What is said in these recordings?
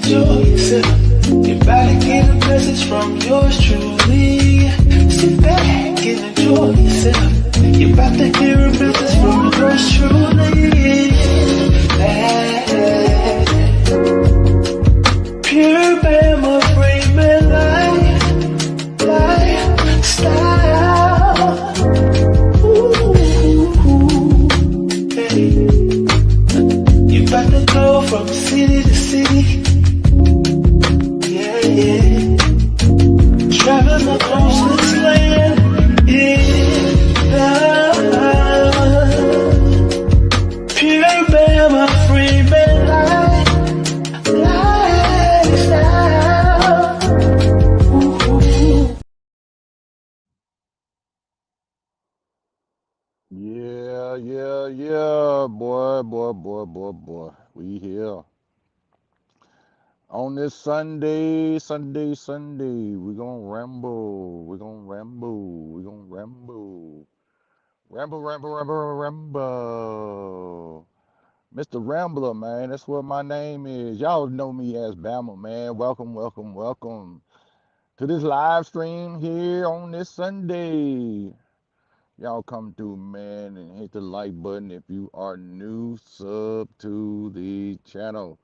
enjoy yourself. You're about to get a message from yours truly. Sit back and enjoy yourself. You're about to hear a message from yours truly. Pure Bama Freeman lifestyle. Hey. You about to go from city to city. Yeah, yeah. Traveling across this land. Pure Bama Freeman lifestyle. Yeah, boy. We here on this Sunday. We gonna ramble. Ramble. Mr. Rambler, man. That's what my name is. Y'all know me as Bama, man. Welcome to this live stream here on this Sunday. Y'all come through, man, and hit the like button if you are new. Sub to the channel.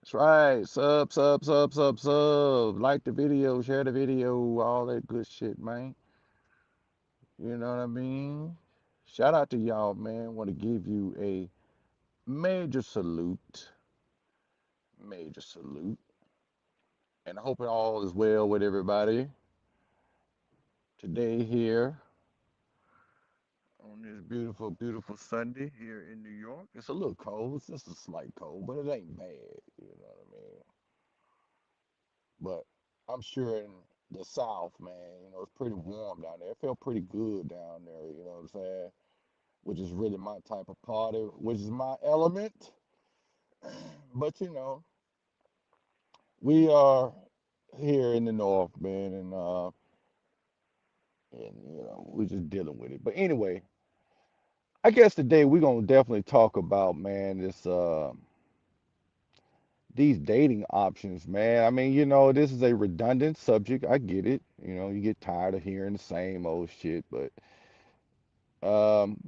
That's right. Sub. Like the video, share the video, all that good shit, man. You know what I mean? Shout out to y'all, man. Want to give you a major salute. And I hope it all is well with everybody. Today here on this beautiful Sunday here in New York. It's a little cold. It's just a slight cold, but it ain't bad. You know what I mean? But I'm sure in the South, man, it's pretty warm down there. It felt pretty good down there, you know what I'm saying? Which is really my type of party, which is my element. But, we are here in the North, man, and we're just dealing with it. But anyway, I guess today we're gonna definitely talk about, man, these dating options, man. I mean, this is a redundant subject. I get it. You get tired of hearing the same old shit. But um,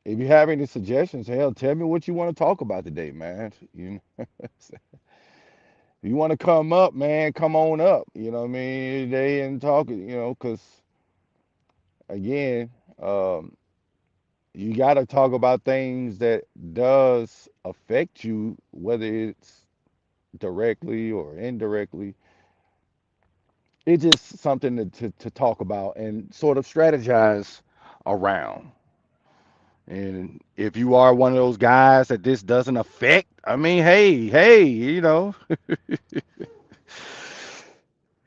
if you have any suggestions, hell, tell me what you want to talk about today, man. If you want to come up, man, come on up. You know what I mean? Today and talk, because again, um, you got to talk about things that does affect you, whether it's directly or indirectly. It's just something to talk about and sort of strategize around. And if you are one of those guys that this doesn't affect, I mean, hey,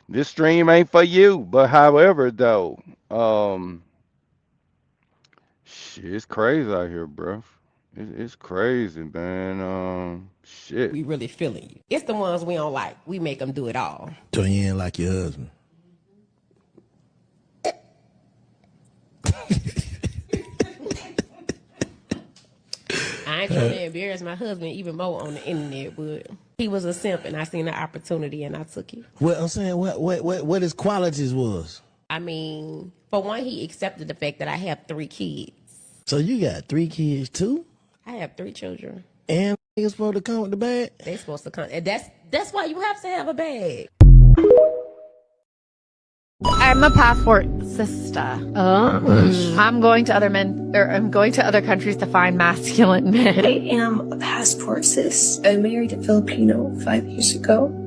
this stream ain't for you. But however, though, um, shit, it's crazy out here, bro. It's crazy, man. Shit. We really feeling you. It's the ones we don't like. We make them do it all. So you ain't like your husband. I ain't trying to embarrass my husband even more on the internet, but he was a simp and I seen the opportunity and I took it. Well, I'm saying what his qualities was. I mean, for one, he accepted the fact that I have 3 kids. So you got 3 kids too? I have 3 children. And niggas supposed to come with the bag? They supposed to come. And that's why you have to have a bag. I'm a passport sister. I'm going to other men, or I'm going to other countries to find masculine men. I am a passport sis. I married a Filipino 5 years ago.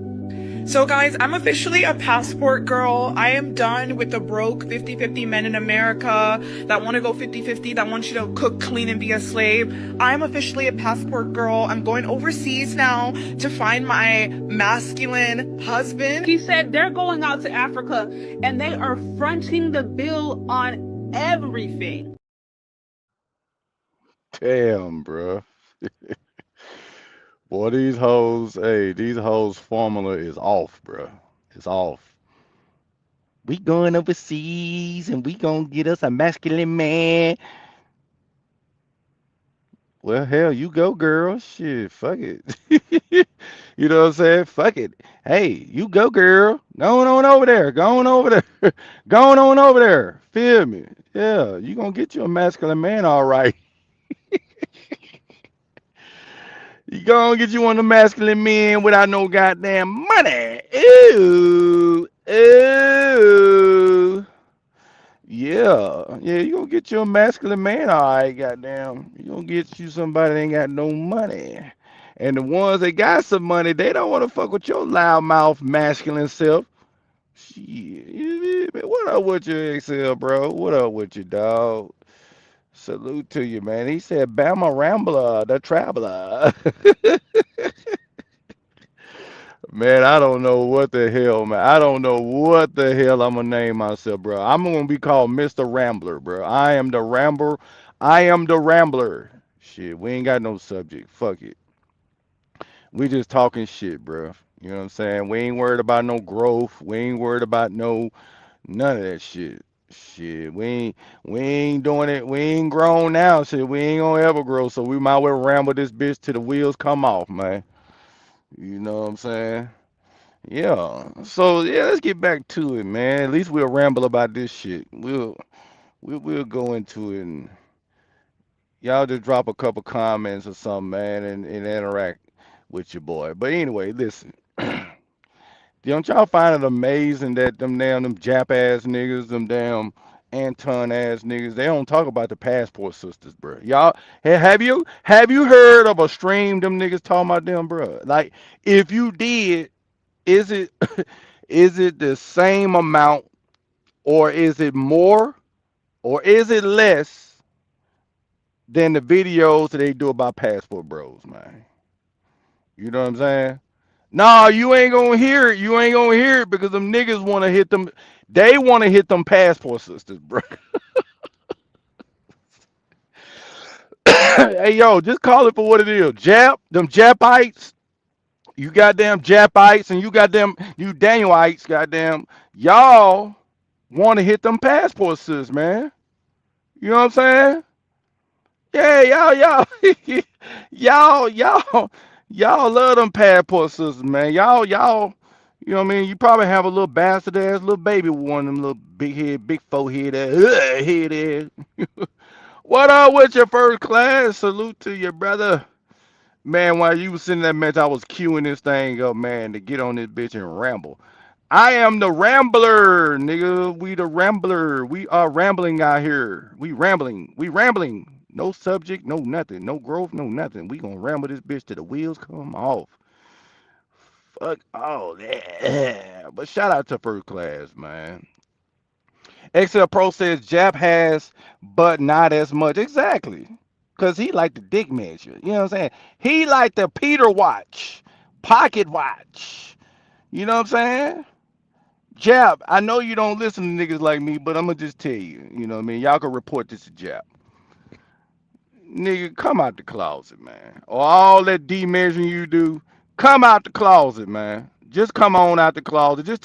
So guys, I'm officially a passport girl. I am done with the broke 50-50 men in America that want to go 50-50, that want you to cook, clean, and be a slave. I'm officially a passport girl. I'm going overseas now to find my masculine husband. He said they're going out to Africa and they are fronting the bill on everything. Damn, bro. Boy, these hoes formula is off, bro. It's off. We going overseas and we gonna get us a masculine man. Well, hell, you go, girl. Shit, fuck it. You know what I'm saying? Fuck it. Hey, you go, girl. Going on over there. Going over there. Going on over there. Feel me? Yeah, you gonna get you a masculine man, all right. You gonna get you one of the masculine men without no goddamn money. Ooh, ooh. Yeah, you gonna get you a masculine man, all right, goddamn. You gonna get you somebody that ain't got no money. And the ones that got some money, they don't want to fuck with your loudmouth masculine self. Shit, what up with you, XL, bro? What up with you, dog? Salute to you, man. He said, Bama Rambler, the traveler. Man, I don't know what the hell, man. I don't know what the hell I'm gonna name myself, bro. I'm gonna be called Mr. Rambler, bro. I am the Rambler. I am the Rambler. Shit, we ain't got no subject. Fuck it. We just talking shit, bro. You know what I'm saying? We ain't worried about no growth. We ain't worried about none of that shit. Shit, we ain't doing it. We ain't grown now. Shit, we ain't gonna ever grow. So we might well ramble this bitch till the wheels come off, man. You know what I'm saying? Yeah. So yeah, let's get back to it, man. At least we'll ramble about this shit. We'll go into it and y'all just drop a couple comments or something, man, and interact with your boy. But anyway, listen. Don't y'all find it amazing that them Jap ass niggas, them damn Anton ass niggas, they don't talk about the passport sisters, bro. Y'all have you heard of a stream them niggas talking about them, bro? Like if you did, is it is it the same amount or is it more or is it less than the videos that they do about passport bros, man? You know what I'm saying? Nah, you ain't gonna hear it. You ain't gonna hear it because them niggas want to hit them. They want to hit them passport sisters, bro. Hey, yo, just call it for what it is. Them Japites, you goddamn Japites, and you goddamn you Danielites, goddamn. Y'all want to hit them passport sisters, man. You know what I'm saying? Yeah, y'all love them passport sisters, man. Y'all, you know what I mean? You probably have a little bastard ass little baby with one of them little big head, big forehead ass, head ass. What up with your first class? Salute to your brother. Man, while you was sitting that match, I was queuing this thing up, man, to get on this bitch and ramble. I am the Rambler, nigga. We the Rambler. We are rambling out here. We rambling. We rambling. No subject, no nothing. No growth, no nothing. We gonna ramble this bitch till the wheels come off. Fuck all that. But shout out to first class, man. XL Pro says Jap has, but not as much. Exactly. Cause he like the dick measure. You know what I'm saying? He like the Peter watch, pocket watch. You know what I'm saying? Jap, I know you don't listen to niggas like me, but I'm gonna just tell you, you know what I mean? Y'all can report this to Jap. Nigga, come out the closet, man. Or all that D measuring you do, come out the closet, man. Just come on out the closet. Just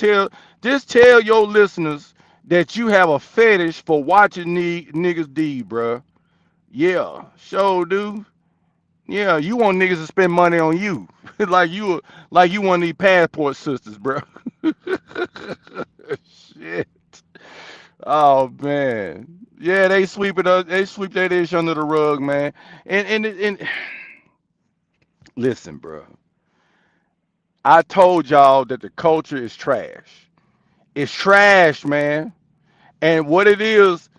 tell your listeners that you have a fetish for watching niggas D, bruh. Yeah, sure do. Yeah, you want niggas to spend money on you. like you one of these passport sisters, bro. Shit. Oh man. Yeah, they sweep it up. They sweep that ish under the rug, man. And listen, bro. I told y'all that the culture is trash. It's trash, man. And what it is,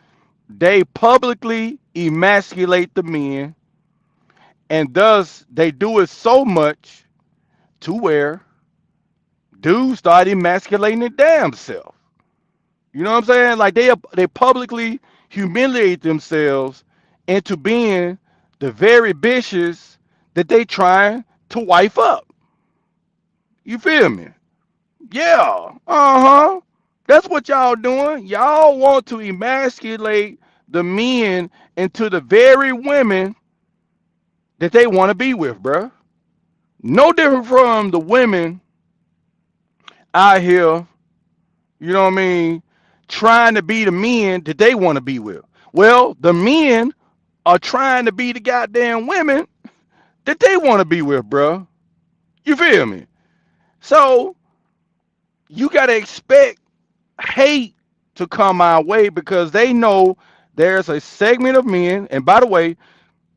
they publicly emasculate the men, and thus they do it so much to where dudes start emasculating their damn self. You know what I'm saying? Like they publicly humiliate themselves into being the very bitches that they trying to wife up. You feel me? Yeah. Uh-huh. That's what y'all doing. Y'all want to emasculate the men into the very women that they want to be with, bruh. No different from the women out here, you know what I mean, trying to be the men that they want to be with. Well, the men are trying to be the goddamn women that they want to be with, bro. You feel me? So you gotta expect hate to come our way because they know there's a segment of men, and by the way,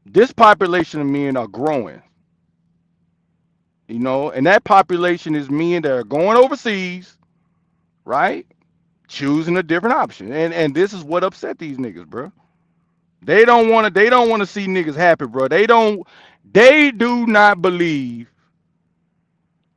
this population of men are growing, and that population is men that are going overseas, right? Choosing a different option. And this is what upset these niggas, bro. They don't want to see niggas happy, bro. They do not believe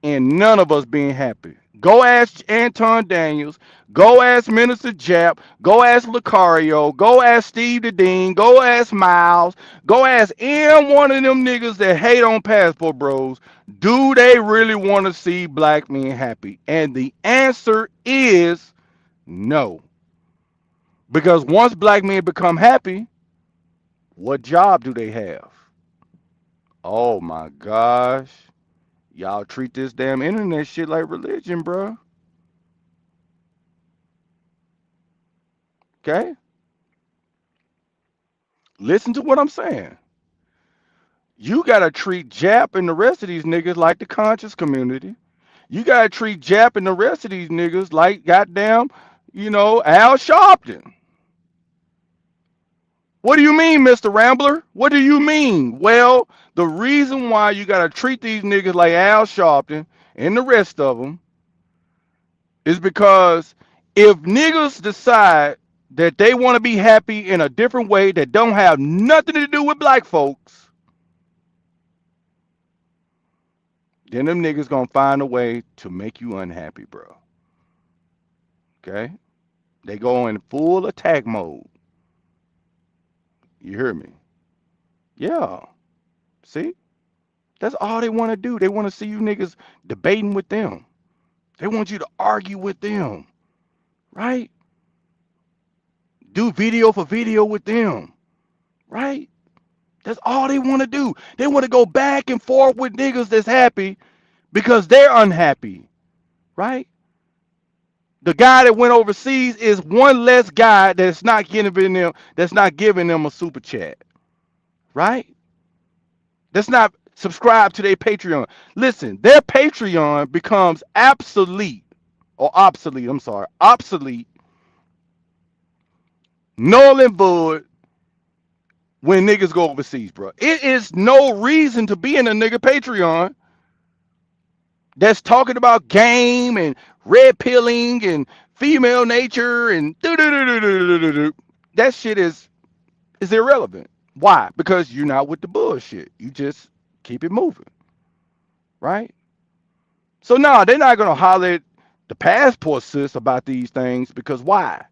in none of us being happy. Go ask Anton Daniels. Go ask Minister Jap. Go ask Lucario. Go ask Steve the Dean. Go ask Miles. Go ask any one of them niggas that hate on Passport Bros. Do they really want to see black men happy? And the answer is no. Because once black men become happy, what job do they have? Oh my gosh. Y'all treat this damn internet shit like religion, bro. Okay? Listen to what I'm saying. You gotta treat Jap and the rest of these niggas like the conscious community. You gotta treat Jap and the rest of these niggas like goddamn, Al Sharpton. What do you mean, Mr. Rambler? What do you mean? Well, the reason why you gotta treat these niggas like Al Sharpton and the rest of them is because if niggas decide that they want to be happy in a different way that don't have nothing to do with black folks, then them niggas gonna find a way to make you unhappy, bro. Okay? They go in full attack mode. You hear me? Yeah. See? That's all they want to do. They want to see you niggas debating with them. They want you to argue with them. Right? Do video for video with them. Right? That's all they want to do. They want to go back and forth with niggas that's happy because they're unhappy. Right? The guy that went overseas is one less guy that's not giving them a super chat. Right? That's not subscribed to their Patreon. Listen, their Patreon becomes obsolete, null and void when niggas go overseas, bro. It is no reason to be in a nigga Patreon that's talking about game and red pilling and female nature and that shit is irrelevant. Why? Because you're not with the bullshit. You just keep it moving. Right? So no, they're not gonna holler at the passport sis about these things because why?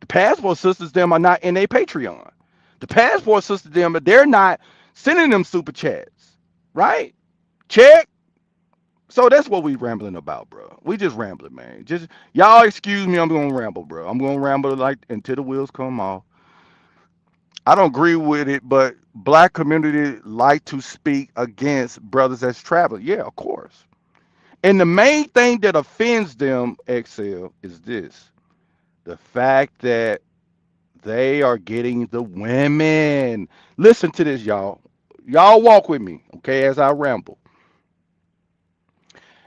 The passport sisters them are not in a Patreon. The passport sisters them, they're not sending them super chats. Right? Check. So that's what we rambling about, bro. We just rambling, man. Just y'all excuse me, I'm gonna ramble, bro. I'm gonna ramble like until the wheels come off. I don't agree with it, but black community like to speak against brothers that's traveling. Yeah, of course. And the main thing that offends them, Excel, is this. The fact that they are getting the women. Listen to this, y'all. Y'all walk with me, okay, as I ramble.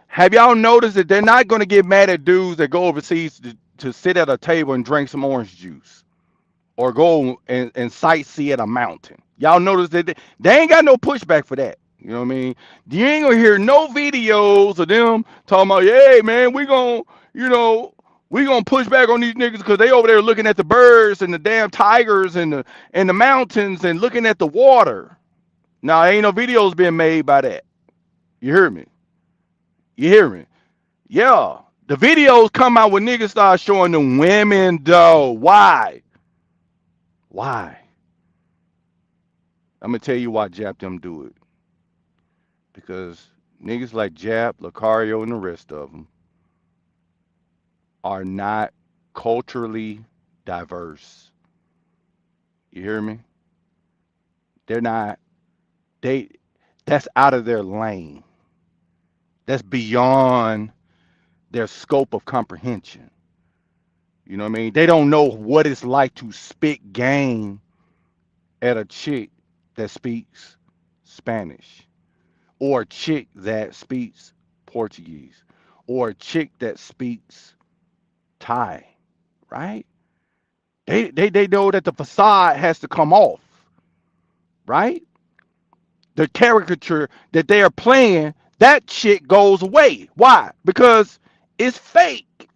Have y'all noticed that they're not going to get mad at dudes that go overseas to sit at a table and drink some orange juice or go and sightsee at a mountain? Y'all notice that they ain't got no pushback for that. You know what I mean? You ain't gonna hear no videos of them talking about, hey man, we gonna push back on these niggas because they over there looking at the birds and the damn tigers and the mountains and looking at the water. Now ain't no videos being made by that. You hear me? You hear me? Yeah. The videos come out when niggas start showing them women though. Why? Why? I'm gonna tell you why Jap them do it. Because niggas like Jap, Lucario, and the rest of them are not culturally diverse. You hear me? They're not. That's out of their lane. That's beyond their scope of comprehension. You know what I mean? They don't know what it's like to spit game at a chick that speaks Spanish, or a chick that speaks Portuguese, or a chick that speaks Thai, right? They know that the facade has to come off, right? The caricature that they are playing, that shit goes away. Why? Because it's fake.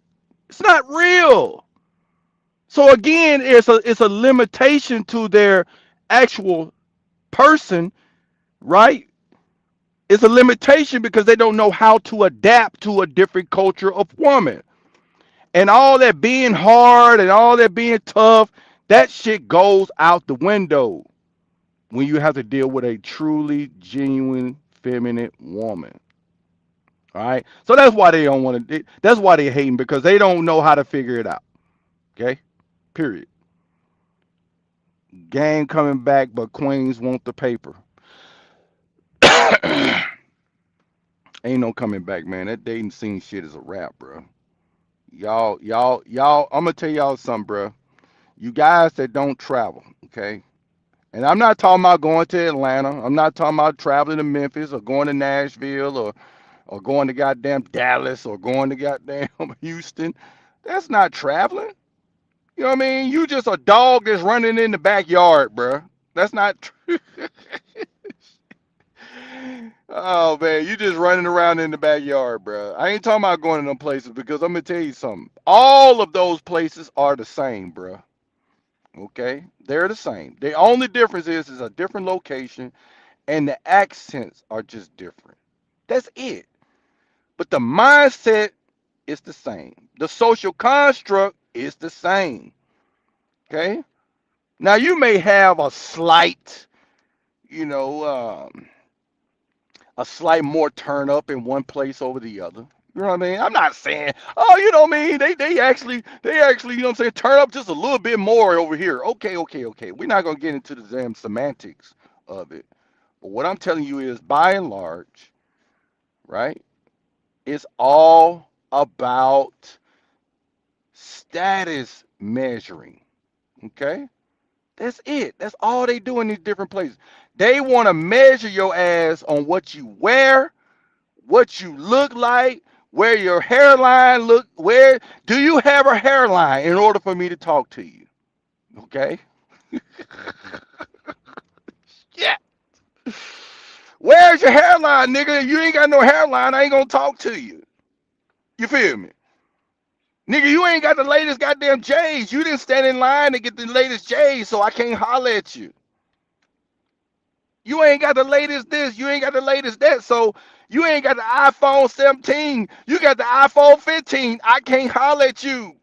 It's not real. So again, it's a limitation to their actual person, right? It's a limitation because they don't know how to adapt to a different culture of woman. And all that being hard and all that being tough, that shit goes out the window when you have to deal with a truly genuine feminine woman. All right. So that's why they don't want to. That's why they're hating, because they don't know how to figure it out. Okay. Period. Game coming back, but Queens want the paper. Ain't no coming back, man. That dating scene shit is a wrap, bro. Y'all. I'm gonna tell y'all something, bro. You guys that don't travel, okay? And I'm not talking about going to Atlanta. I'm not talking about traveling to Memphis or going to Nashville or going to goddamn Dallas or going to goddamn Houston. That's not traveling. You know what I mean? You just a dog that's running in the backyard, bro. That's not. Oh man, you just running around in the backyard, bro. I ain't talking about going to them places, because I'm gonna tell you something. All of those places are the same, bro. Okay, they're the same. The only difference is a different location, and the accents are just different. That's it. But the mindset is the same. The social construct is the same. Okay. Now you may have a slight, you know, a slight more turn up in one place over the other. You know what I mean? I'm not saying, oh, you know what I mean? They actually, you know what I'm saying, turn up just a little bit more over here. Okay. We're not gonna get into the damn semantics of it. But what I'm telling you is, by and large, right? It's all about status measuring. Okay? That's it. That's all they do in these different places. They want to measure your ass on what you wear, what you look like, where your hairline look. Where do you have a hairline in order for me to talk to you? Okay? Yeah. Where's your hairline, nigga? If you ain't got no hairline, I ain't gonna talk to you. You feel me? Nigga, you ain't got the latest goddamn J's. You didn't stand in line to get the latest J's, so I can't holler at you. You ain't got the latest this. You ain't got the latest that. So you ain't got the iPhone 17. You got the iPhone 15. I can't holler at you.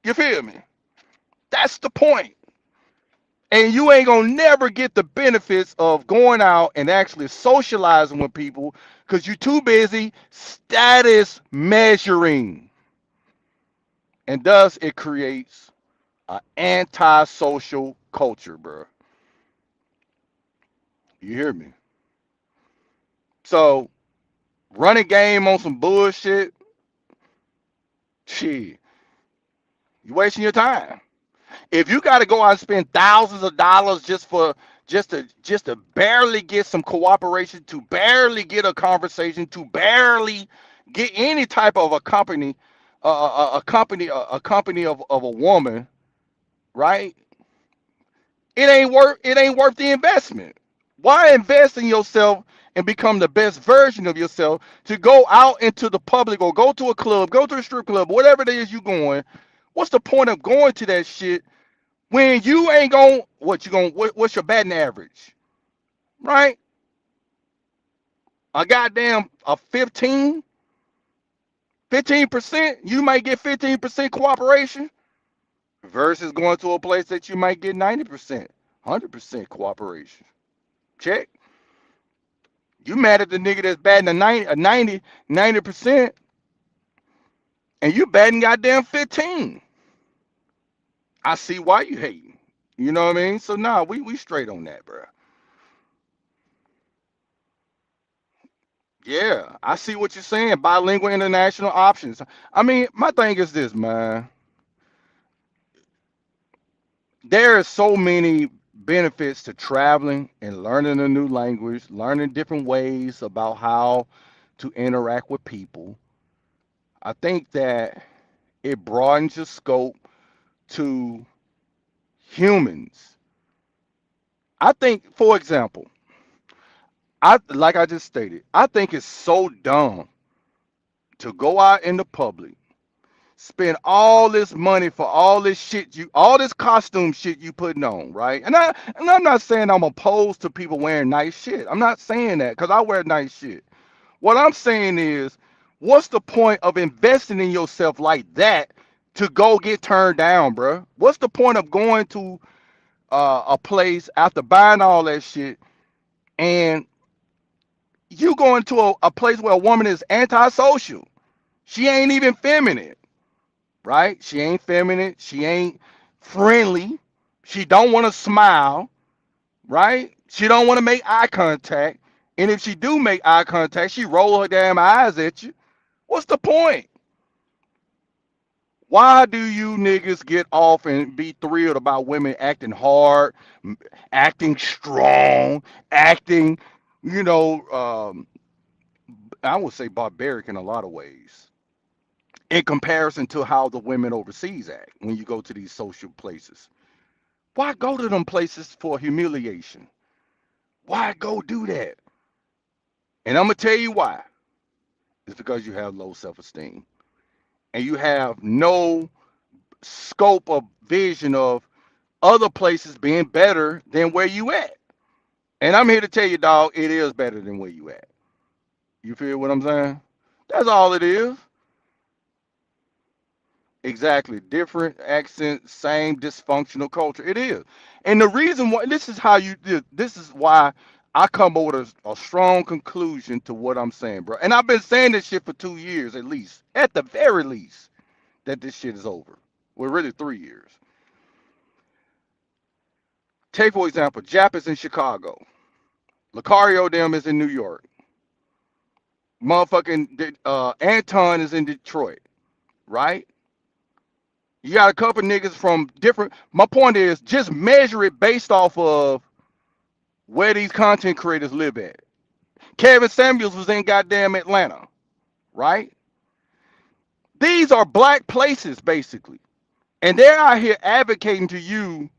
You feel me? That's the point. And you ain't gonna never get the benefits of going out and actually socializing with people, because you're too busy status measuring. And thus it creates an antisocial culture, bro. You hear me? So running game on some bullshit, shit, you wasting your time. If you got to go out and spend thousands of dollars just to barely get some cooperation, to barely get a conversation, to barely get any type of a company of a woman, right? It ain't worth the investment. Why invest in yourself and become the best version of yourself to go out into the public, or go to a club, go to a strip club, whatever it is you going? What's the point of going to that shit when you ain't going? What's your batting average, right? A goddamn a 15%. You might get 15% cooperation, versus going to a place that you might get 90%, 100% cooperation. Check. You mad at the nigga that's batting a 90%, and you batting goddamn 15. I see why you hating. You know what I mean? So nah, we straight on that, bro. Yeah, I see what you're saying. Bilingual international options. I mean, my thing is this, man. There are so many benefits to traveling and learning a new language, learning different ways about how to interact with people. I think that it broadens your scope to humans. I think, for example, I like I just stated, I think it's so dumb to go out in the public, spend all this money for all this shit all this costume shit you putting on, right? And I'm not saying I'm opposed to people wearing nice shit. I'm not saying that because I wear nice shit. What I'm saying is, what's the point of investing in yourself like that to go get turned down, bruh? What's the point of going to a place after buying all that shit and you going to a place where a woman is antisocial? She ain't even feminine, right? She ain't feminine. She ain't friendly. She don't want to smile, right? She don't want to make eye contact. And if she do make eye contact, she roll her damn eyes at you. What's the point? Why do you niggas get off and be thrilled about women acting hard, acting strong, acting, you know, I would say barbaric in a lot of ways in comparison to how the women overseas act when you go to these social places? Why go to them places for humiliation? Why go do that? And I'm going to tell you why. It's because you have low self esteem and you have no scope of vision of other places being better than where you at. And I'm here to tell you, dog, it is better than where you at. You feel what I'm saying? That's all it is. Exactly. Different accent, same dysfunctional culture. It is. And the reason why this is how you this is why I come up with a strong conclusion to what I'm saying, bro. And I've been saying this shit for 2 years at least, at the very least, that this shit is over. Well, really 3 years. Take, for example, Jap is in Chicago. Lucario them is in New York. Motherfucking Anton is in Detroit, right? You got a couple niggas from different. My point is, just measure it based off of where these content creators live at. Kevin Samuels was in goddamn Atlanta, right? These are black places, basically. And they're out here advocating to you,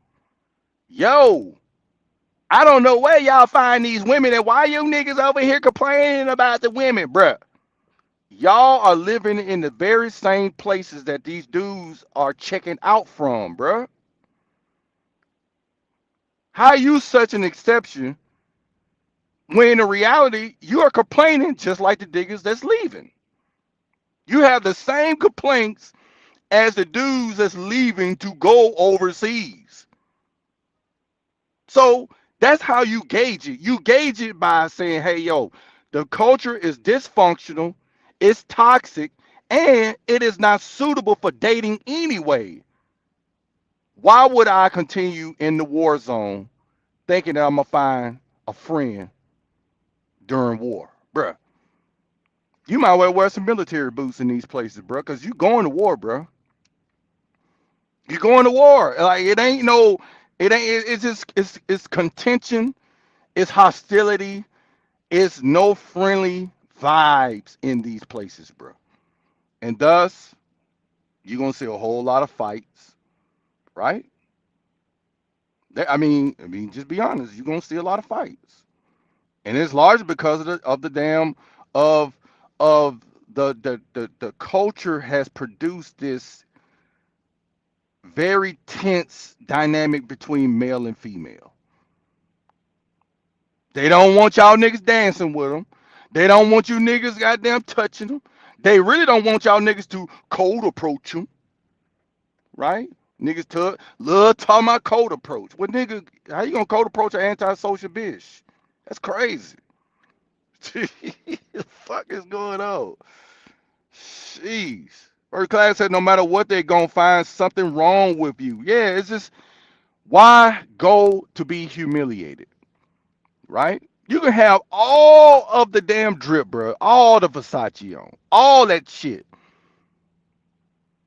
yo, I don't know where y'all find these women and why you niggas over here complaining about the women, bruh. Y'all are living in the very same places that these dudes are checking out from, bruh. How are you such an exception when in reality you are complaining just like the diggers that's leaving? You have the same complaints as the dudes that's leaving to go overseas. So that's how you gauge it. You gauge it by saying, hey, yo, the culture is dysfunctional, it's toxic, and it is not suitable for dating anyway. Why would I continue in the war zone thinking that I'm going to find a friend during war? Bruh, you might well wear some military boots in these places, bruh, because you going to war, bruh. You're going to war. Like, it ain't no, it ain't, it's just, it's contention, it's hostility, it's no friendly vibes in these places, bruh. And thus, you're going to see a whole lot of fights, right? I mean, just be honest. You're gonna see a lot of fights, and it's largely because of the damn of the culture has produced this very tense dynamic between male and female. They don't want y'all niggas dancing with them. They don't want you niggas goddamn touching them. They really don't want y'all niggas to cold approach them, right? Niggas love talking about cold approach. Well, nigga, how you gonna cold approach an antisocial bitch? That's crazy. The fuck is going on? Jeez. First class said no matter what, they're gonna find something wrong with you. Yeah, it's just why go to be humiliated, right? You can have all of the damn drip, bro, all the Versace on, all that shit.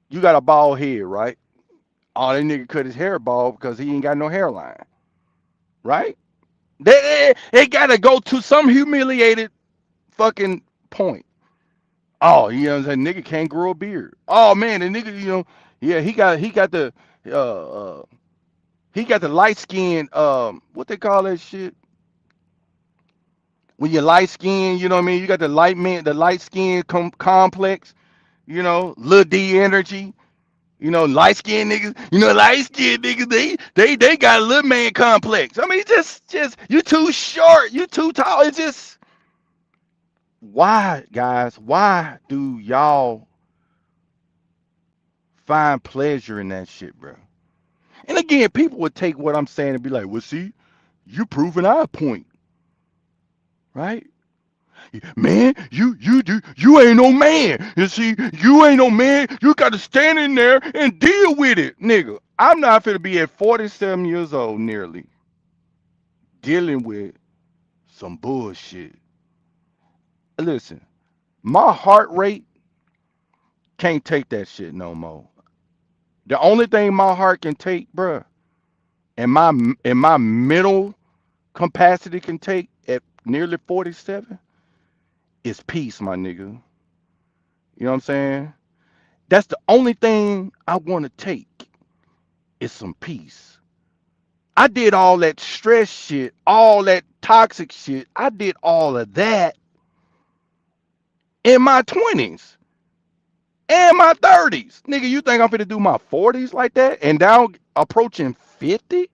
You got a bald head, right? Oh, that nigga cut his hair bald because he ain't got no hairline. right? They gotta go to some humiliated fucking point. Oh, you know what I'm saying? Nigga can't grow a beard. Oh man, the nigga, yeah, uh, uh he got the light skin, what they call that shit? When you're light skin, you know what I mean? You got the light skin complex, little D energy. Light skinned niggas, light skinned niggas, they got a little man complex. I mean, just you too short, you too tall. It's just why, guys, why do y'all find pleasure in that shit, bro? And again, people would take what I'm saying and be like, well, see, you proving our point, right? Man, you ain't no man. You see, you ain't no man. You got to stand in there and deal with it, nigga. I'm not finna be at 47 years old nearly dealing with some bullshit. Listen, my heart rate can't take that shit no more. The only thing my heart can take, bruh, and my mental capacity can take at nearly 47 is peace, my nigga. You know what I'm saying? That's the only thing I want to take is some peace. I did all that stress shit, all that toxic shit. I did all of that in my 20s and my 30s. Nigga, you think I'm finna do my 40s like that and now approaching 50?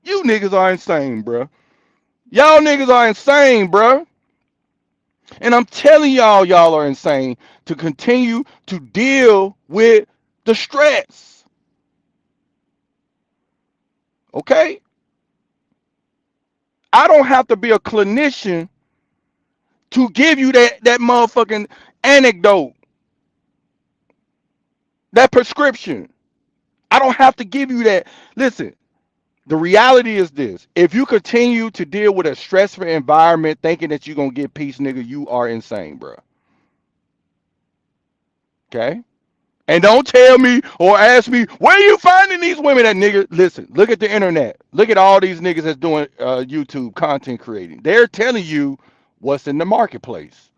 You niggas are insane, bruh. Y'all niggas are insane, bruh. And I'm telling y'all are insane to continue to deal with the stress. Okay? I don't have to be a clinician to give you that motherfucking anecdote, that prescription. I don't have to give you that. Listen, the reality is this. If you continue to deal with a stressful environment thinking that you're going to get peace, nigga, you are insane, bro. Okay? And don't tell me or ask me, where are you finding these women at, nigga? Listen, look at the internet. Look at all these niggas that's doing YouTube content creating. They're telling you what's in the marketplace.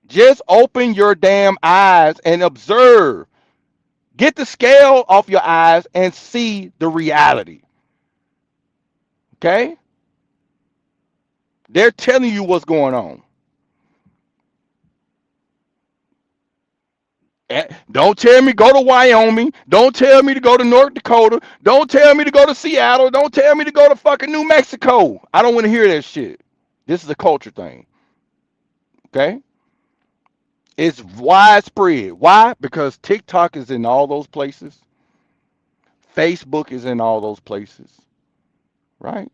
Just open your damn eyes and observe. Get the scale off your eyes and see the reality. Okay? They're telling you what's going on. Don't tell me go to Wyoming. Don't tell me to go to North Dakota. Don't tell me to go to Seattle. Don't tell me to go to fucking New Mexico. I don't want to hear that shit. This is a culture thing. Okay? It's widespread. Why? Because TikTok is in all those places. Facebook is in all those places. Right?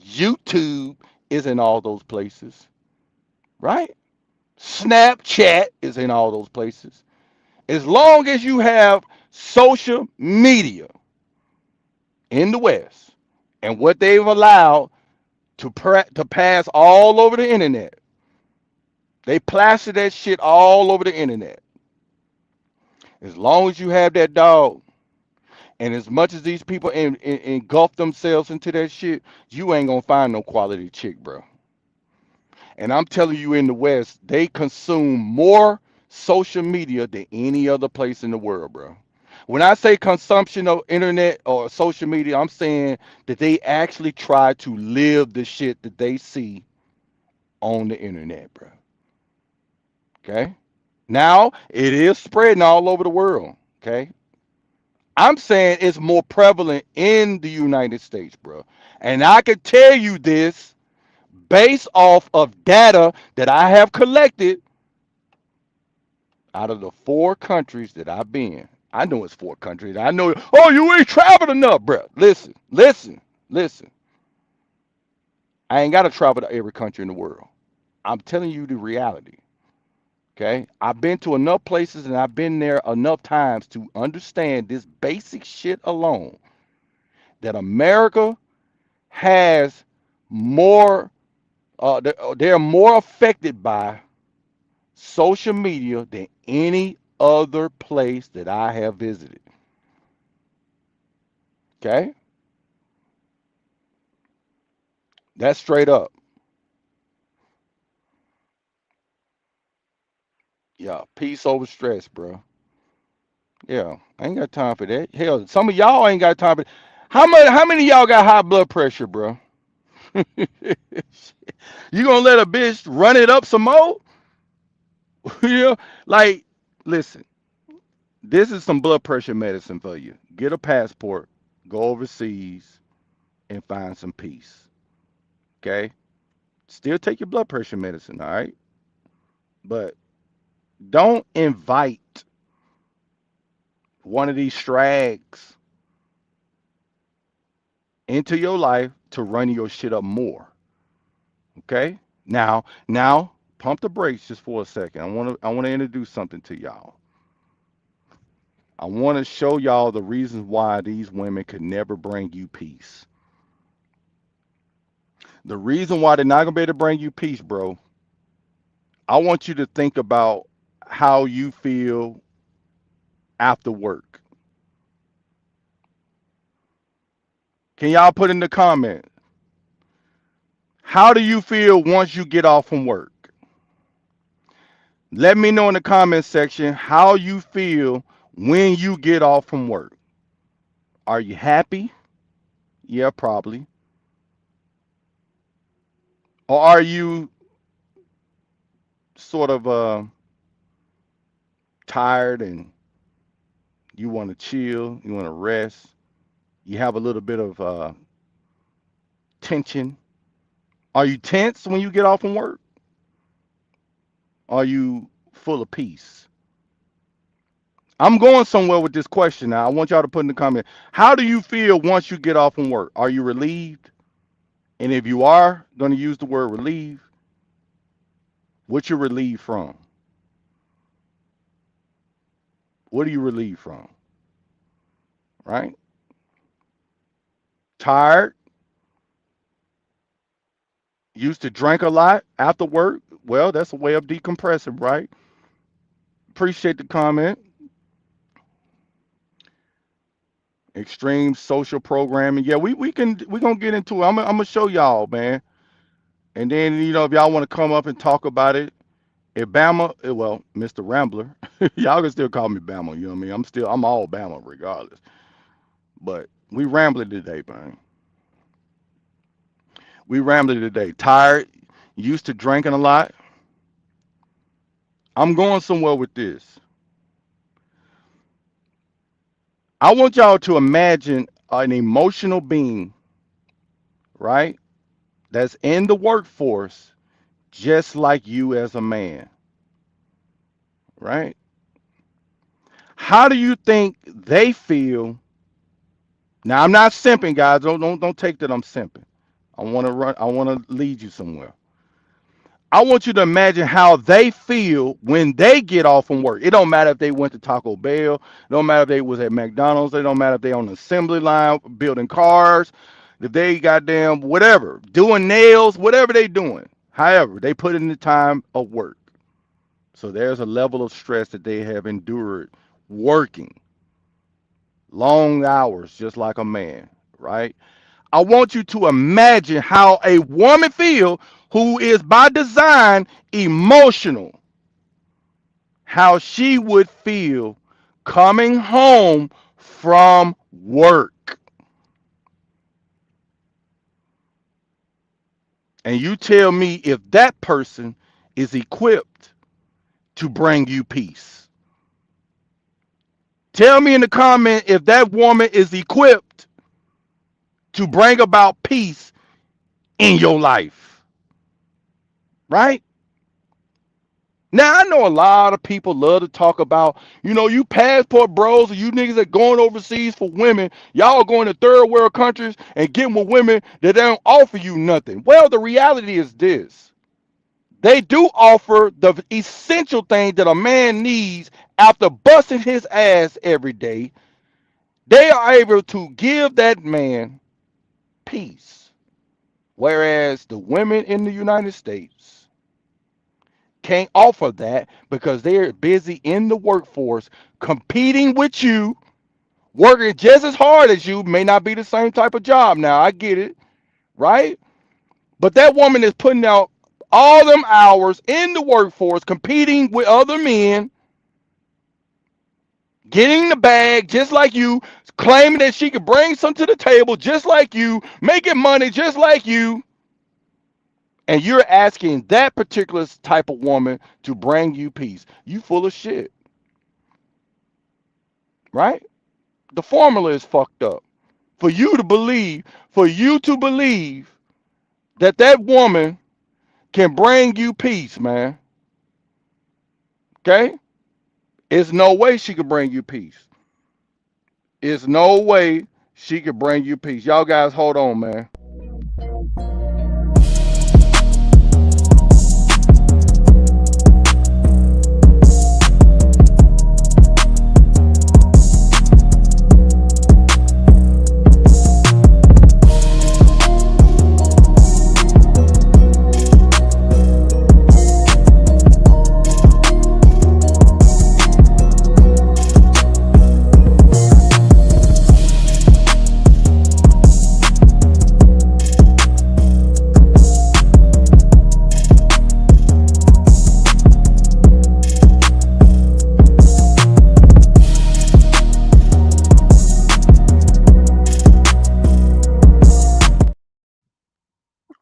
YouTube is in all those places. Right? Snapchat is in all those places. As long as you have social media in the West and what they've allowed to pass all over the internet, they plaster that shit all over the internet. As long as you have that dog, and as much as these people engulf themselves into that shit, you ain't gonna find no quality chick, bro. And I'm telling you, in the West, they consume more social media than any other place in the world, bro. When I say consumption of internet or social media, I'm saying that they actually try to live the shit that they see on the internet, bro. Okay? Now, it is spreading all over the world. Okay? I'm saying it's more prevalent in the United States, bro. And I can tell you this based off of data that I have collected out of the 4 countries that I've been. I know it's 4 countries. I know, oh, you ain't traveled enough, bro. Listen. I ain't got to travel to every country in the world. I'm telling you the reality. Okay? I've been to enough places and I've been there enough times to understand this basic shit alone that America has more, they're more affected by social media than any other place that I have visited. Okay? That's straight up. Yeah, peace over stress, bro. Yeah, I ain't got time for that. Hell, some of y'all ain't got time for. How many of y'all got high blood pressure, bro? You gonna let a bitch run it up some more? You know, like, listen, this is some blood pressure medicine for you. Get a passport, go overseas, and find some peace. Okay? Still take your blood pressure medicine, all right? But don't invite one of these strags into your life to run your shit up more. Okay? Now, pump the brakes just for a second. I wanna introduce something to y'all. I want to show y'all the reasons why these women could never bring you peace. The reason why they're not gonna be able to bring you peace, bro. I want you to think about how you feel after work. Can y'all put in the comment? How do you feel once you get off from work? Let me know in the comment section how you feel when you get off from work. Are you happy? Yeah, probably. Or are you sort of tired and you want to chill, you want to rest, you have a little bit of tension? Are you tense when you get off from work? Are you full of peace? I'm going somewhere with this question now. I want y'all to put in the comment. How do you feel once you get off from work? Are you relieved? And if you are going to use the word relieved, what you relieved from? What are you relieved from? Right? Tired? Used to drink a lot after work? Well, that's a way of decompressing, right? Appreciate the comment. Extreme social programming. Yeah, we gonna get into it. I'm gonna show y'all, man. And then if y'all want to come up and talk about it, if Bama, well, Mr. Rambler, y'all can still call me Bama. You know what I mean? I'm all Bama regardless. But we rambling today, man. We rambling today. Tired, used to drinking a lot. I'm going somewhere with this. I want y'all to imagine an emotional being, right? That's in the workforce, just like you as a man, right? How do you think they feel? Now, I'm not simping, guys. Don't take that I'm simping. I want to lead you somewhere. I want you to imagine how they feel when they get off from work. It don't matter if they went to Taco Bell. It don't matter if they was at McDonald's. It don't matter if they on the assembly line building cars. If they goddamn whatever, doing nails, whatever they doing. However, they put in the time of work. So there's a level of stress that they have endured working long hours, just like a man, right? I want you to imagine how a woman feel who is by design emotional, how she would feel coming home from work. And you tell me if that person is equipped to bring you peace. Tell me in the comment if that woman is equipped to bring about peace in your life, right? Now, I know a lot of people love to talk about, you passport bros or you niggas that going overseas for women, y'all are going to third world countries and getting with women that don't offer you nothing. Well, the reality is this. They do offer the essential thing that a man needs after busting his ass every day. They are able to give that man peace. Whereas the women in the United States can't offer that because they're busy in the workforce competing with you, working just as hard as you. May not be the same type of job. Now, I get it, right? But that woman is putting out all them hours in the workforce, competing with other men, getting the bag just like you, claiming that she could bring some to the table just like you, making money just like you, and you're asking that particular type of woman to bring you peace. You full of shit, right? The formula is fucked up. For you to believe that that woman can bring you peace, man. Okay? There's no way she could bring you peace. There's no way she could bring you peace. Y'all guys, hold on, man.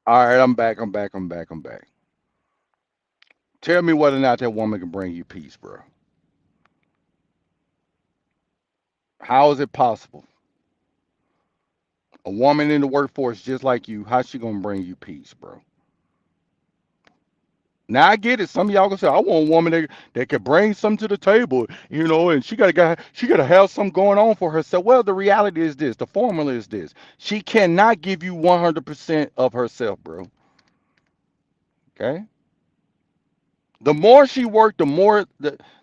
All right, I'm back. I'm back. Tell me whether or not that woman can bring you peace, bro. How is it possible? A woman in the workforce just like you, how's she gonna bring you peace, bro? Now I get it. Some of y'all gonna say, I want a woman that can bring something to the table, and she gotta have something going on for herself. Well, the reality is this, the formula is this. She cannot give you 100% of herself, bro. Okay? The more she work, the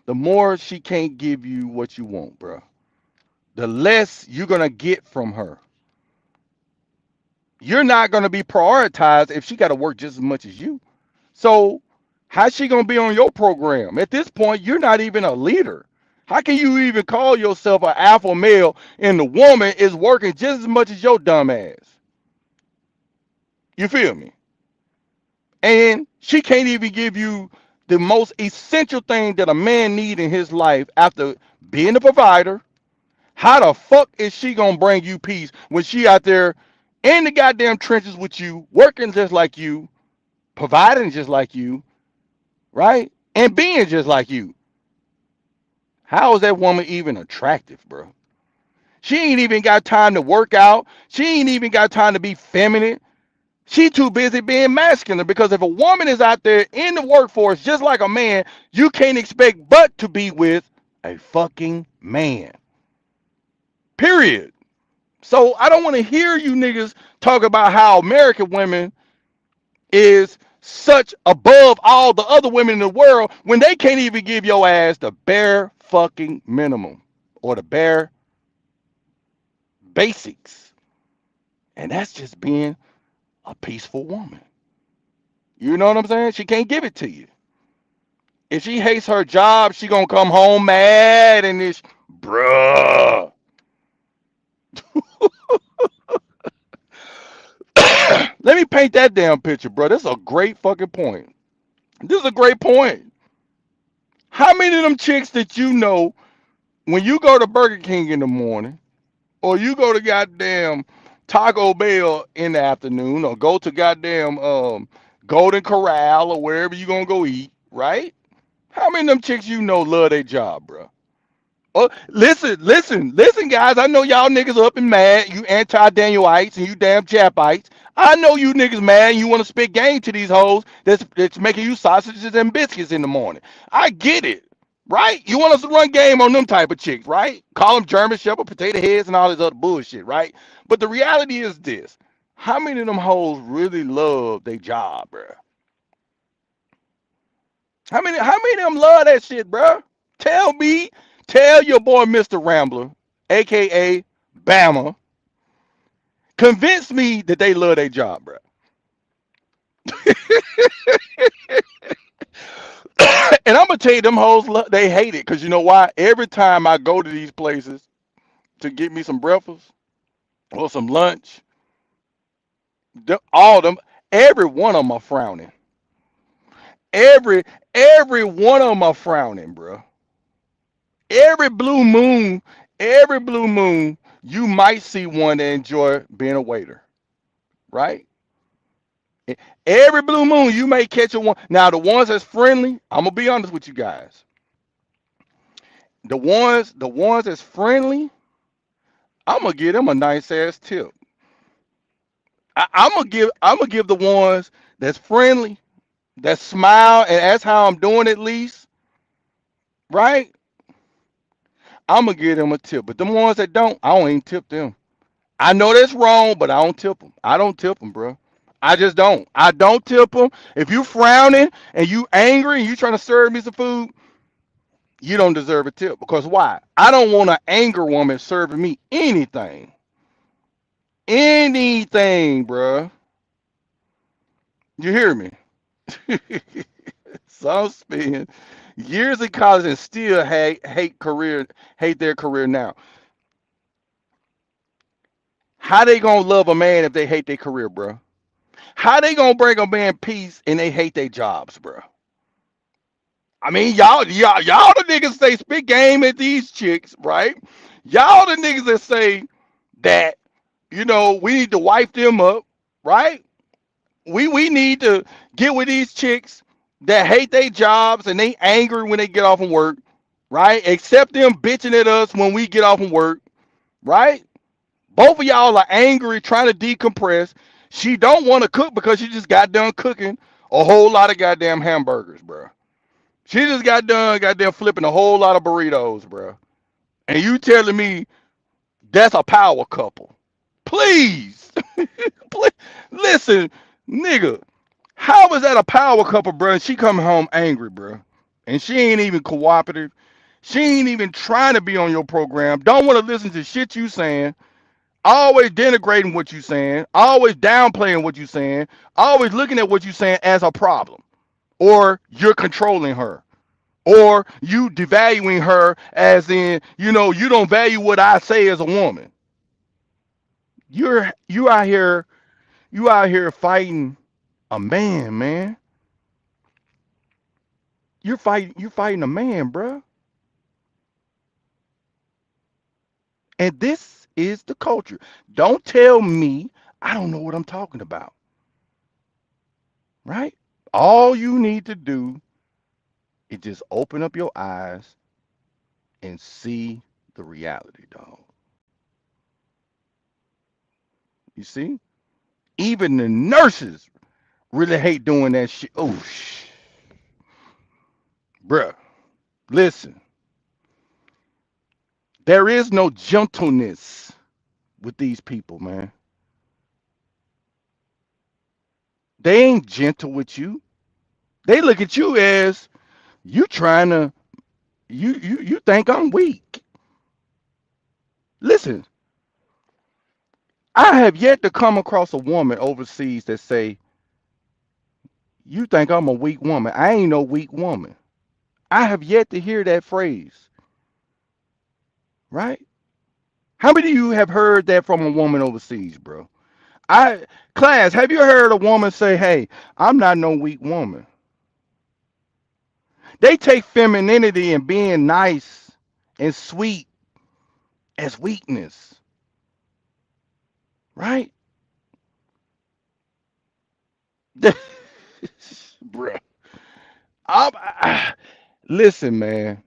more she can't give you what you want, bro. The less you're gonna get from her. You're not gonna be prioritized if she gotta work just as much as you. So how's she gonna be on your program? At this point, you're not even a leader. How can you even call yourself an alpha male and the woman is working just as much as your dumb ass? You feel me? And she can't even give you the most essential thing that a man need in his life after being a provider. How the fuck is she gonna bring you peace when she out there in the goddamn trenches with you, working just like you, providing just like you, right? And being just like you. How is that woman even attractive, bro? She ain't even got time to work out. She ain't even got time to be feminine. She too busy being masculine because if a woman is out there in the workforce just like a man, you can't expect but to be with a fucking man. Period. So I don't want to hear you niggas talk about how American women is such above all the other women in the world when they can't even give your ass the bare fucking minimum or the bare basics. And that's just being a peaceful woman. You know what I'm saying? She can't give it to you. If she hates her job, she gonna come home mad and this, bruh. Let me paint that damn picture, bro. That's a great fucking point. This is a great point. How many of them chicks that you know when you go to Burger King in the morning, or you go to goddamn Taco Bell in the afternoon, or go to goddamn Golden Corral or wherever you gonna go eat, right? How many of them chicks you know love their job, bro? Oh, listen, guys. I know y'all niggas up and mad. You anti-Danielites and you damn Japites. I know you niggas mad and you want to spit game to these hoes that's making you sausages and biscuits in the morning. I get it, right? You want us to run game on them type of chicks, right? Call them German Shepherd, potato heads, and all this other bullshit, right? But the reality is this. How many of them hoes really love their job, bro? How many of them love that shit, bro? Tell me, tell your boy Mr. Rambler, aka Bama, convince me that they love their job, bro. And I'm gonna tell you, them hoes they hate it, cause you know why? Every time I go to these places to get me some breakfast or some lunch, all them Every one of them are frowning. Every every one of them are frowning, bro. Every blue moon, every blue moon, you might see one that enjoy being a waiter, right? Every blue moon, you may catch a one. Now, the ones that's friendly, I'm gonna be honest with you guys. The ones that's friendly, I'm gonna give them a nice ass tip. I'm gonna give the ones that's friendly, that smile, and that's how I'm doing at least, right? I'm gonna give them a tip. But the ones that don't, I don't even tip them. I know that's wrong, but I don't tip them. I don't tip them, bro. I just don't. I don't tip them. If you frowning and you angry and you trying to serve me some food, you don't deserve a tip. Because why? I don't want an angry woman serving me anything. Anything, bro. You hear me? Some spend years in college and still hate their career now. How they gonna love a man if they hate their career, bro? How they gonna bring a man peace and they hate their jobs, bro? I mean, y'all the niggas say spit game at these chicks, right? Y'all the niggas that say that, we need to wipe them up, right? We need to get with these chicks that hate their jobs and they angry when they get off from work, right? Accept them bitching at us when we get off from work, right? Both of y'all are angry trying to decompress. She don't want to cook because she just got done cooking a whole lot of goddamn hamburgers, bro. She just got done goddamn flipping a whole lot of burritos, bro. And you telling me that's a power couple? Please. Please. Listen, nigga, how is that a power couple, bro? And she coming home angry, bro. And she ain't even cooperative. She ain't even trying to be on your program. Don't want to listen to shit you saying. Always denigrating what you saying. Always downplaying what you saying. Always looking at what you saying as a problem. Or you're controlling her. Or you devaluing her as in, you don't value what I say as a woman. You out here fighting a man, man. You're fighting a man, bro. And this is the culture. Don't tell me I don't know what I'm talking about. Right? All you need to do is just open up your eyes and see the reality, dog. You see? Even the nurses really hate doing that shit. Oh, bruh. Listen, there is no gentleness with these people, man. They ain't gentle with you. They look at you as you trying to you think I'm weak. Listen, I have yet to come across a woman overseas that say, you think I'm a weak woman. I ain't no weak woman. I have yet to hear that phrase. Right? How many of you have heard that from a woman overseas, bro? Class, have you heard a woman say, hey, I'm not no weak woman? They take femininity and being nice and sweet as weakness, right? Bruh. Listen, man,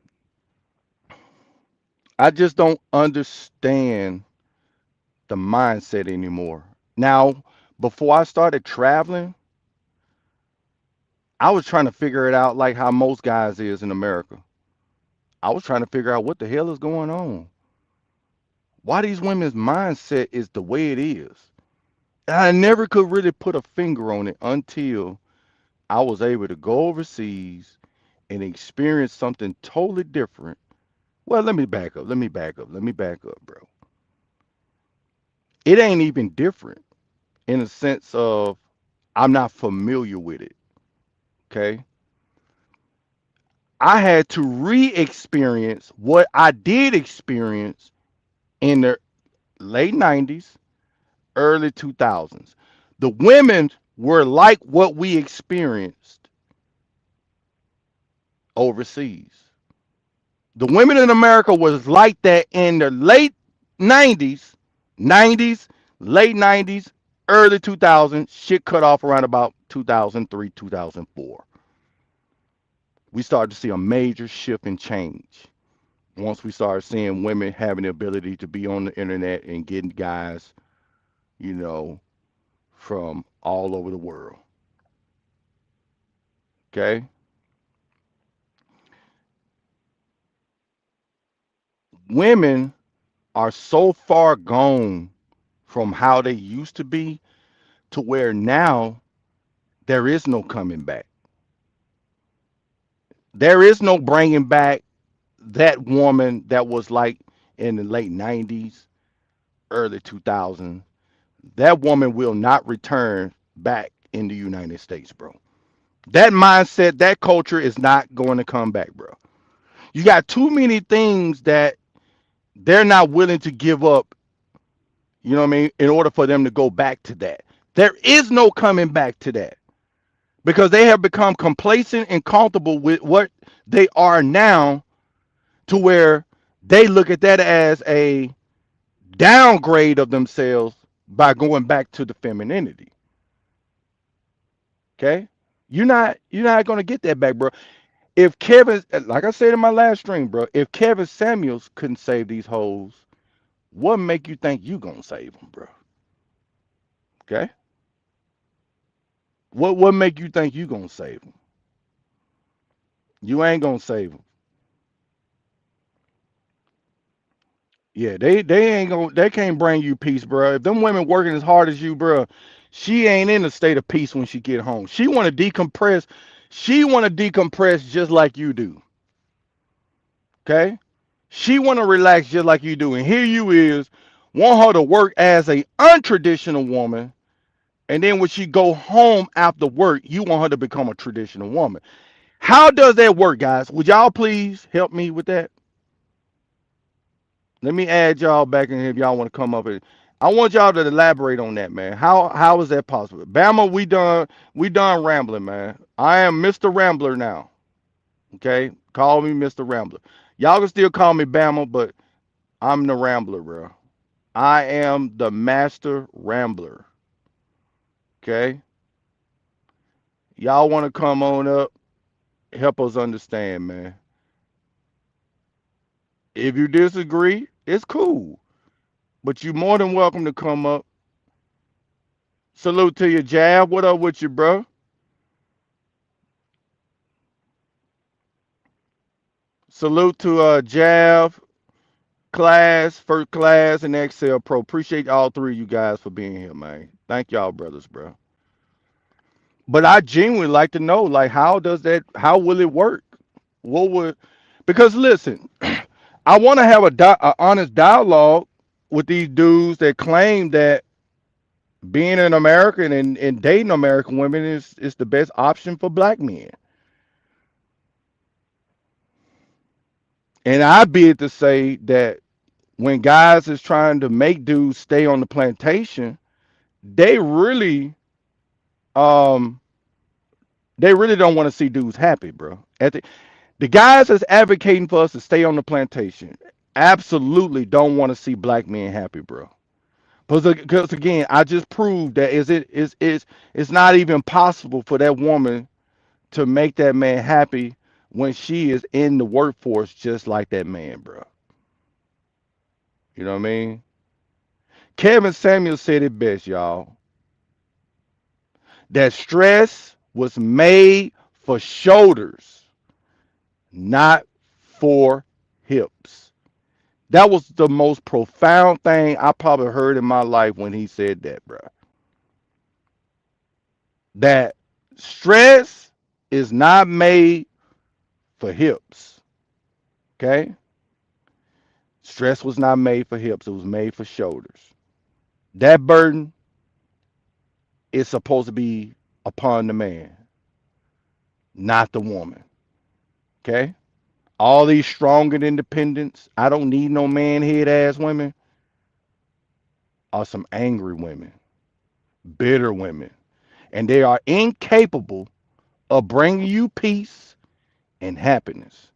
I just don't understand the mindset anymore. Now, before I started traveling, I was trying to figure it out like how most guys is in America. I was trying to figure out what the hell is going on. Why these women's mindset is the way it is. And I never could really put a finger on it until I was able to go overseas and experience something totally different. Well, let me back up. Bro. It ain't even different in a sense of I'm not familiar with it. Okay. I had to re experience what I did experience in the late 90s, early 2000s. The women were like what we experienced overseas. The women in America was like that in the late 90s, 90s, late 90s, early 2000s. Shit cut off around about 2003, 2004. We started to see a major shift and change once we started seeing women having the ability to be on the internet and getting guys, you know, from all over the world. Okay? Women are so far gone from how they used to be to where now there is no coming back. There is no bringing back that woman that was like in the late 90s, early 2000s. That woman will not return back in the United States, bro. That mindset, that culture is not going to come back, bro. You got too many things that they're not willing to give up, you know what I mean, in order for them to go back to that. There is no coming back to that because they have become complacent and comfortable with what they are now to where they look at that as a downgrade of themselves by going back to the femininity. Okay? You're not gonna get that back, bro. If Kevin, like I said in my last stream, bro, if Kevin Samuels couldn't save these hoes, what make you think you gonna save them, bro? Okay? What make you think you gonna save them? You ain't gonna save them. Yeah, they ain't gonna they can't bring you peace, bro. If them women working as hard as you, bro, she ain't in a state of peace when she get home. She want to decompress. She want to decompress just like you do. Okay? She want to relax just like you do. And here you is want her to work as a untraditional woman, and then when she go home after work, you want her to become a traditional woman. How does that work, guys? Would y'all please help me with that? Let me add y'all back in here if y'all want to come up here. I want y'all to elaborate on that, man. How is that possible? Bama, we done rambling, man. I am Mr. Rambler now. Okay? Call me Mr. Rambler. Y'all can still call me Bama, but I'm the Rambler, bro. I am the master rambler. Okay? Y'all want to come on up, help us understand, man. If you disagree, it's cool. But you're more than welcome to come up. Salute to you, Jab. What up with you, bro? Salute to Jav, class, first class, and Excel Pro. Appreciate all three of you guys for being here, man. Thank y'all, brothers, bro. But I genuinely like to know, like, how will it work? What would, because listen, I want to have a honest dialogue with these dudes that claim that being an American and dating American women is the best option for black men. And I bid to say that when guys is trying to make dudes stay on the plantation, they really um they really don't want to see dudes happy, bro. The guys that's advocating for us to stay on the plantation absolutely don't want to see black men happy, bro. Because again, I just proved that it's not even possible for that woman to make that man happy when she is in the workforce just like that man, bro. You know what I mean? Kevin Samuel said it best, y'all. That stress was made for shoulders, not for hips. That was the most profound thing I probably heard in my life when he said that, bro. That stress is not made for hips. Okay? Stress was not made for hips, it was made for shoulders. That burden is supposed to be upon the man, not the woman. Okay? All these strong and independents, I don't need no man head ass women, are some angry women, bitter women. and they are incapable of bringing you peace and happiness.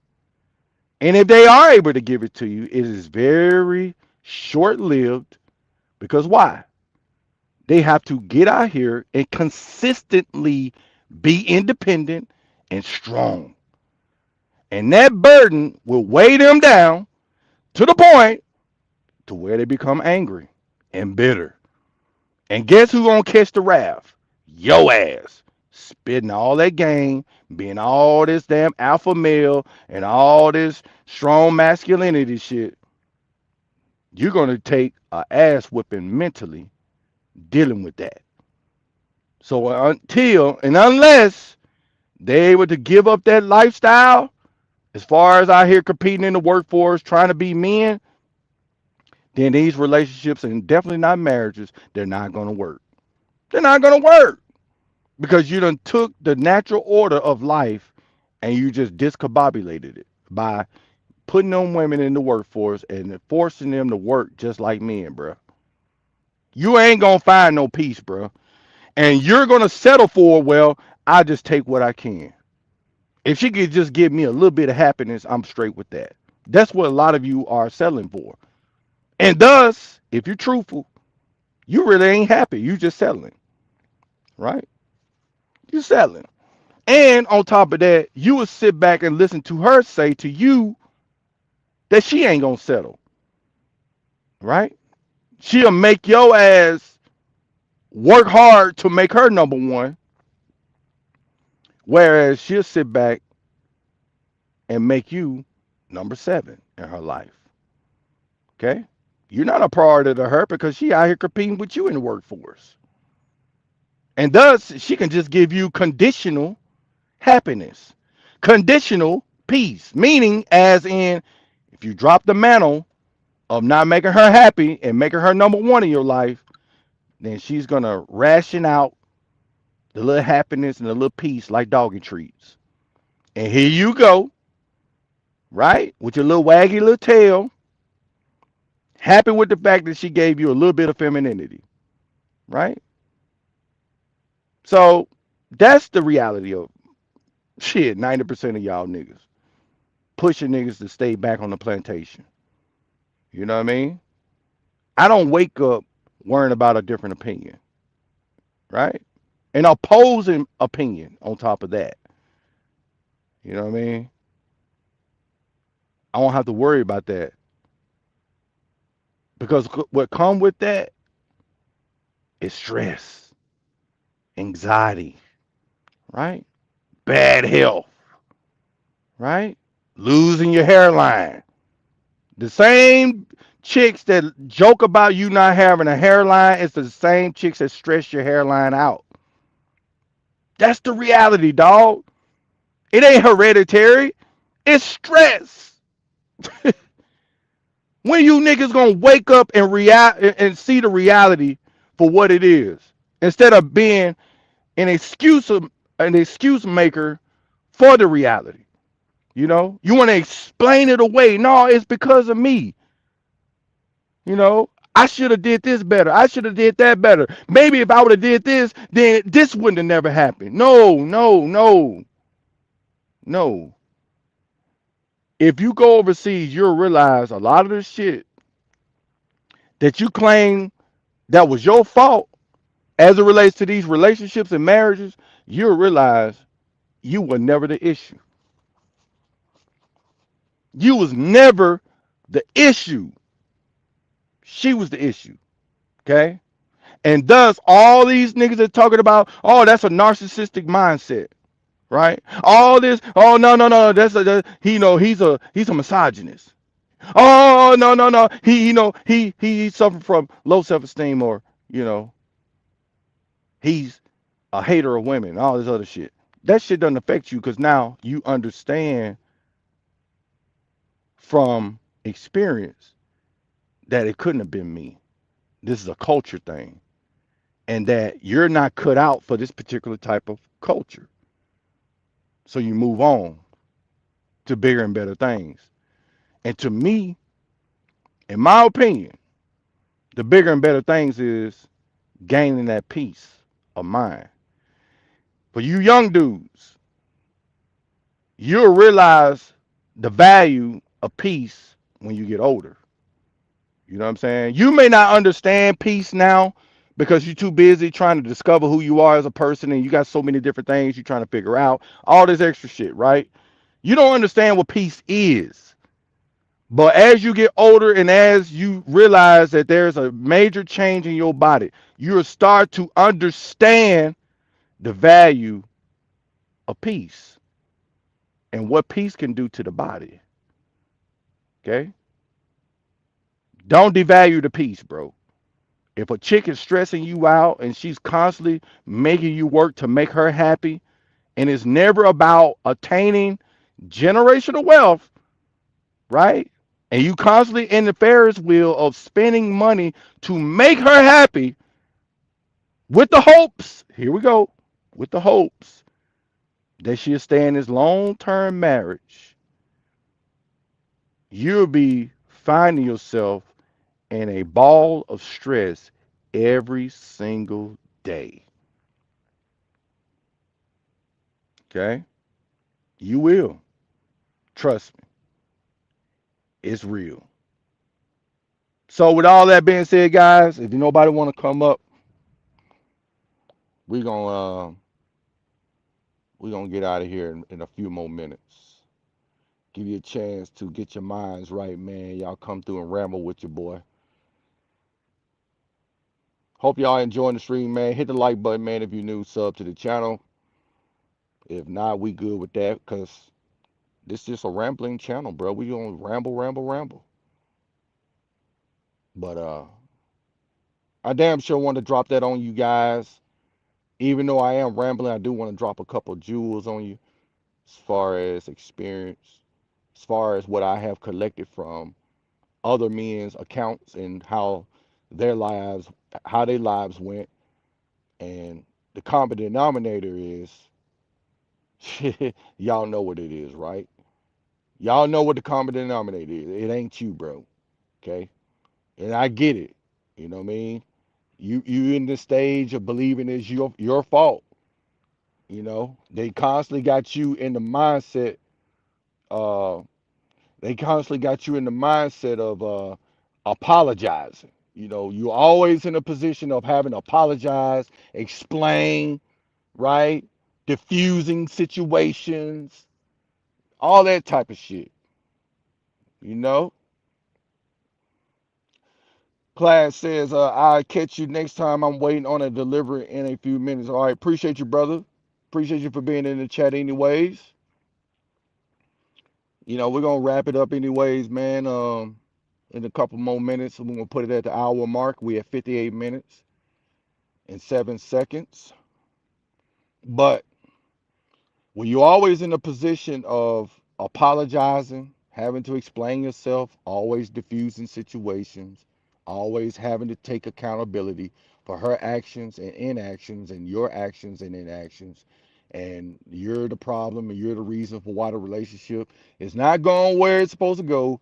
And if they are able to give it to you, it is very short lived because why? They have to get out here and consistently be independent and strong. And that burden will weigh them down to the point to where they become angry and bitter. And guess who gonna catch the wrath? Yo ass. Spitting all that game, being all this damn alpha male and all this strong masculinity shit. You're gonna take a ass whipping mentally dealing with that. So until and unless they able to give up that lifestyle, as far as I hear competing in the workforce, trying to be men, then these relationships and definitely not marriages, they're not gonna work. They're not gonna work because you done took the natural order of life and you just discombobulated it by putting them women in the workforce and forcing them to work just like men, bro. You ain't gonna find no peace, bro. And you're gonna settle for, well, I just take what I can. If she could just give me a little bit of happiness, I'm straight with that. That's what a lot of you are settling for. And thus, if you're truthful, you really ain't happy. You just settling, right? You settling. And on top of that, you will sit back and listen to her say to you that she ain't gonna settle, right? She'll make your ass work hard to make her number one, whereas she'll sit back and make you number seven in her life. Okay? You're not a priority to her because she out here competing with you in the workforce. And thus, she can just give you conditional happiness, conditional peace, meaning as in if you drop the mantle of not making her happy and making her number one in your life, then she's going to ration out the little happiness and the little peace like doggy treats. And here you go, right? With your little waggy little tail, happy with the fact that she gave you a little bit of femininity, right? So that's the reality of shit, 90% of y'all niggas. Pushing niggas to stay back on the plantation. You know what I mean? I don't wake up worrying about a different opinion, right? An opposing opinion on top of that. You know what I mean? I won't have to worry about that because what come with that is stress, anxiety, right? Bad health, right? Losing your hairline. The same chicks that joke about you not having a hairline is the same chicks that stress your hairline out. That's the reality, dog. It ain't hereditary. It's stress. When you niggas gonna wake up and see the reality for what it is, instead of being an excuse maker for the reality. You know, you want to explain it away. No, it's because of me. You know, I should have did this better. I should have did that better. Maybe if I would have did this, then this wouldn't have never happened. No, no, no, no. If you go overseas, you'll realize a lot of the shit that you claim that was your fault as it relates to these relationships and marriages, you'll realize you were never the issue. You was never the issue. She was the issue. Okay? And thus, all these niggas are talking about, oh, that's a narcissistic mindset, right? All this, oh no, no, no, he's a misogynist. Oh no, no, no, he suffered from low self-esteem, or he's a hater of women, all this other shit. That shit doesn't affect you because now you understand from experience that it couldn't have been me. This is a culture thing. And that you're not cut out for this particular type of culture. So you move on to bigger and better things. And to me, in my opinion, the bigger and better things is gaining that peace of mind. For you young dudes, you'll realize the value of peace when you get older. You know what I'm saying? You may not understand peace now because you're too busy trying to discover who you are as a person and you got so many different things you're trying to figure out, all this extra shit, right? You don't understand what peace is. But as you get older and as you realize that there's a major change in your body, you'll start to understand the value of peace and what peace can do to the body. Okay? Don't devalue the peace, bro. If a chick is stressing you out and she's constantly making you work to make her happy, and it's never about attaining generational wealth, right? And you constantly in the Ferris wheel of spending money to make her happy with the hopes, here we go, with the hopes that she'll stay in this long term marriage, you'll be finding yourself in a ball of stress every single day. Okay? You will. Trust me. It's real. So with all that being said, guys, if nobody want to come up, we're gonna get out of here in a few more minutes. Give you a chance to get your minds right, man. Y'all come through and ramble with your boy. Hope y'all enjoying the stream, man. Hit the like button, man, if you're new. Sub to the channel. If not, we good with that because this is just a rambling channel, bro. We gonna ramble, ramble, ramble. But I damn sure want to drop that on you guys. Even though I am rambling, I do want to drop a couple jewels on you as far as experience, as far as what I have collected from other men's accounts and their lives, how their lives went. And the common denominator is y'all know what it is, right? Y'all know what the common denominator is. It ain't you, bro. Okay? And I get it. You know what I mean? You in the stage of believing it's your fault. You know, they constantly got you in the mindset. Uh, they constantly got you in the mindset of apologizing. You know, you're always in a position of having to apologize, explain, right? Diffusing situations, all that type of shit. You know, Class says, I'll catch you next time. I'm waiting on a delivery in a few minutes. All right, appreciate you, brother. Appreciate you for being in the chat, anyways. You know, we're gonna wrap it up anyways, man. In a couple more minutes, we're gonna put it at the hour mark. We at 58 minutes and 7 seconds. But when you're always in a position of apologizing, having to explain yourself, always diffusing situations, always having to take accountability for her actions and inactions and your actions and inactions, and you're the problem and you're the reason for why the relationship is not going where it's supposed to go,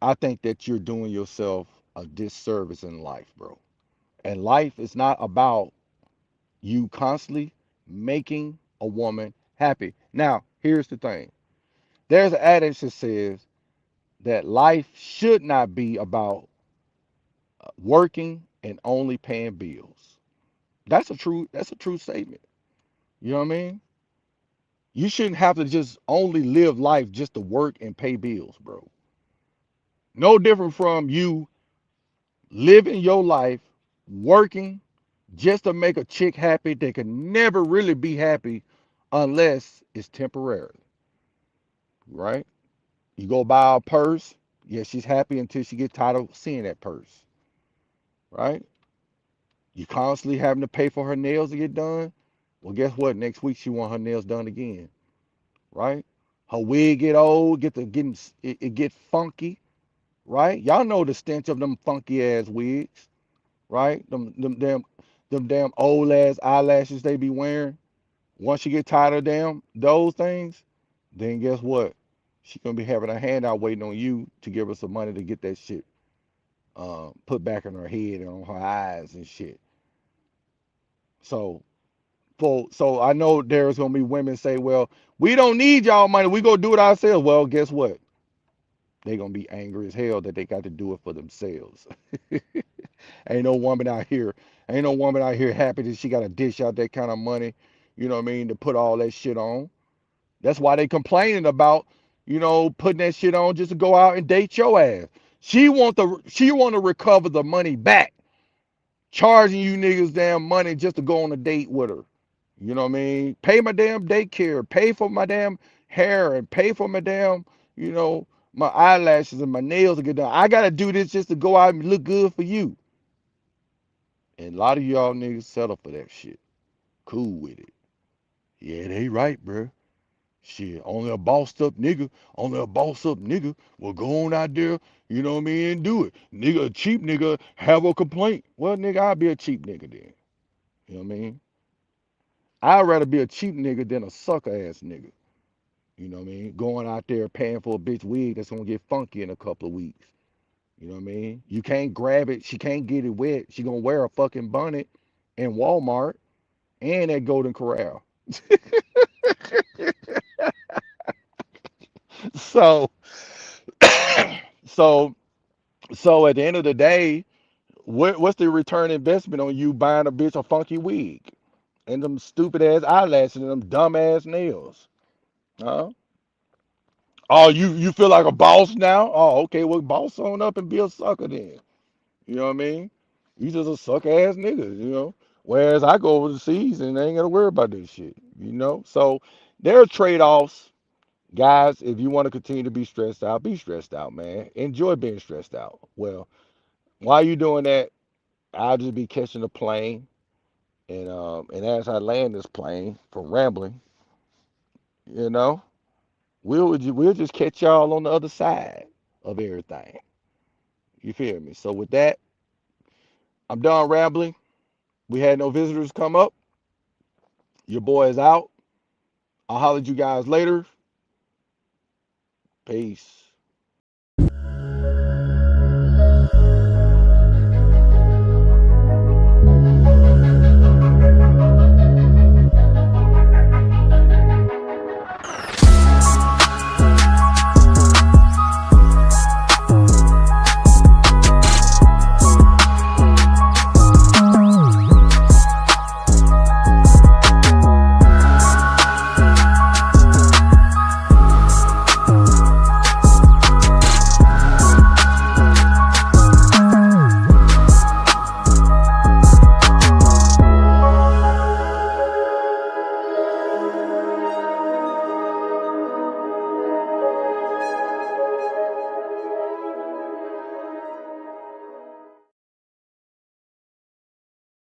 I think that you're doing yourself a disservice in life, bro. And life is not about you constantly making a woman happy. Now, here's the thing. There's an adage that says that life should not be about working and only paying bills. That's a true statement. You know what I mean? You shouldn't have to just only live life just to work and pay bills, bro. No different from you living your life working just to make a chick happy that can never really be happy unless it's temporary, right? You go buy a purse, yeah, she's happy until she gets tired of seeing that purse, right? You constantly having to pay for her nails to get done. Well, guess what? Next week she want her nails done again, right? Her wig get old, it get funky, right? Y'all know the stench of them funky ass wigs, right? Them damn old ass eyelashes they be wearing. Once you get tired of them those things, then guess what? She gonna be having a handout waiting on you to give her some money to get that shit put back in her head and on her eyes and shit. So So I know there's gonna be women say, well, we don't need y'all money. We gonna do it ourselves. Well, guess what? They gonna be angry as hell that they got to do it for themselves. Ain't no woman out here, ain't no woman out here happy that she got to dish out that kind of money, you know what I mean, to put all that shit on. That's why they complaining about, putting that shit on just to go out and date your ass. She want to recover the money back, charging you niggas damn money just to go on a date with her. You know what I mean? Pay my damn daycare, pay for my damn hair, and pay for my damn, you know, my eyelashes and my nails to get done. I gotta do this just to go out and look good for you. And a lot of y'all niggas settle for that shit. Cool with it. Yeah, they right, bro. Shit, only a bossed up nigga, will go on out there, you know what I mean, and do it. Nigga, a cheap nigga, have a complaint. Well, nigga, I'll be a cheap nigga then. You know what I mean? I'd rather be a cheap nigga than a sucker ass nigga. You know what I mean? Going out there paying for a bitch wig that's gonna get funky in a couple of weeks. You know what I mean? You can't grab it, she can't get it wet. She gonna wear a fucking bonnet in Walmart and at Golden Corral. So, so, so at the end of the day, what's the return investment on you buying a bitch a funky wig and them stupid ass eyelashes and them dumb ass nails? Huh? Oh, you feel like a boss now? Oh, okay, well, boss on up and be a sucker then. You know what I mean? You just a sucker ass nigga, you know. Whereas I go overseas and I ain't gotta worry about this shit, you know. So there are trade-offs, guys. If you want to continue to be stressed out, man. Enjoy being stressed out. Well, while you doing that, I'll just be catching a plane, and as I land this plane from rambling, you know, we'll just catch y'all on the other side of everything. You feel me? So with that, I'm done rambling. We had no visitors come up. Your boy is out. I'll holler at you guys later. Peace.